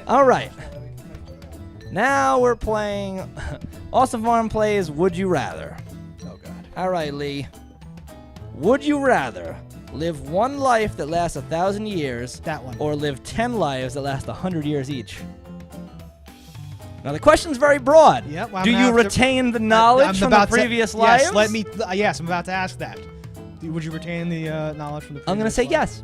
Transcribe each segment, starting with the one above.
All right. Now we're playing. AwesomeFarm plays Would You Rather. Oh, God. All right, Lee. Would you rather live one life that lasts 1,000 years, That one. or live 10 lives that last 100 years each? Now the question's very broad. Yep, well, Do I'm you gonna have retain the knowledge from the previous lives? Yes, I'm about to ask that. Would you retain the knowledge from the previous I'm gonna say life? yes.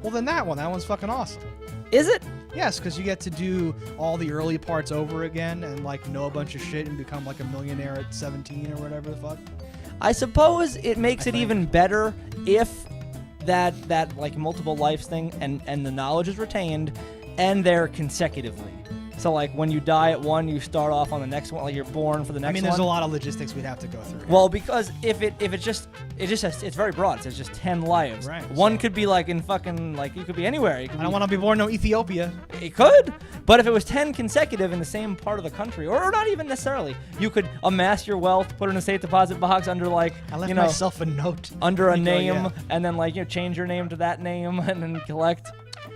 Well, then that one. That one's fucking awesome. Is it? Yes, because you get to do all the early parts over again and, like, know a bunch of shit and become, like, a millionaire at 17 or whatever the fuck. I suppose it makes I it think. even better if that like multiple lives thing and the knowledge is retained and they're consecutively. So like when you die at one, you start off on the next one, like you're born for the next one. I mean, there's a lot of logistics we'd have to go through. Well, because if it's just it's very broad. It's just 10 lives. Right, One so- could be like in fucking like you could be anywhere. You could I don't want to be born in Ethiopia. It could, but if it was 10 consecutive in the same part of the country, or not even necessarily, you could amass your wealth, put it in a safe deposit box under like I left myself a note. under a You go, name, yeah. and then like change your name to that name, and then collect.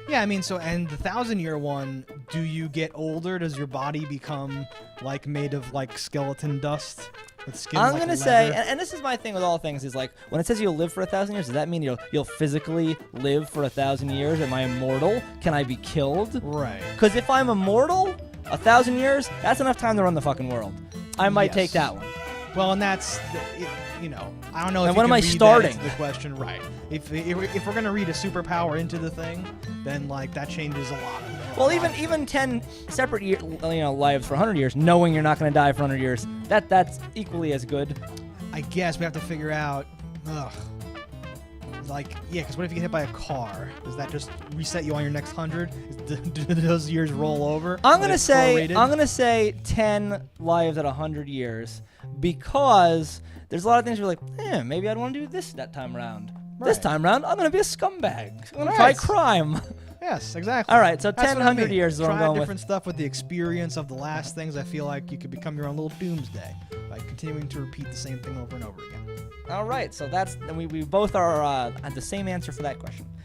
Yeah, I mean, so, and the 1,000-year one, do you get older? Does your body become, like, made of, like, skeleton dust? With skin I'm like gonna leather? say, and this is my thing with all things, is like when it says you'll live for 1,000 years, does that mean you'll physically live for 1,000 years? Am I immortal? Can I be killed? Right. Because if I'm immortal, 1,000 years, that's enough time to run the fucking world. I might Yes. take that one. Well, and that's, I don't know if And you when am can I read starting? that into the question, right. If we're going to read a superpower into the thing, then, like, that changes a lot. Well, even 10 separate lives for 100 years, knowing you're not going to die for 100 years, that's equally as good. I guess we have to figure out, like, yeah, because what if you get hit by a car? Does that just reset you on your next 100? Do those years roll over? I'm Are gonna they prorated? say 10 lives at 100 years because there's a lot of things you're like, maybe I'd want to do this that time around. This Right. time around, I'm gonna be a scumbag. I'm gonna Right. fight crime. Yes, exactly. All right, so That's 10, what I 100 mean. years is what I'm Try going with. different stuff with the experience of the last things. I feel like you could become your own little doomsday by continuing to repeat the same thing over and over again. All right, so we both are at the same answer for that question.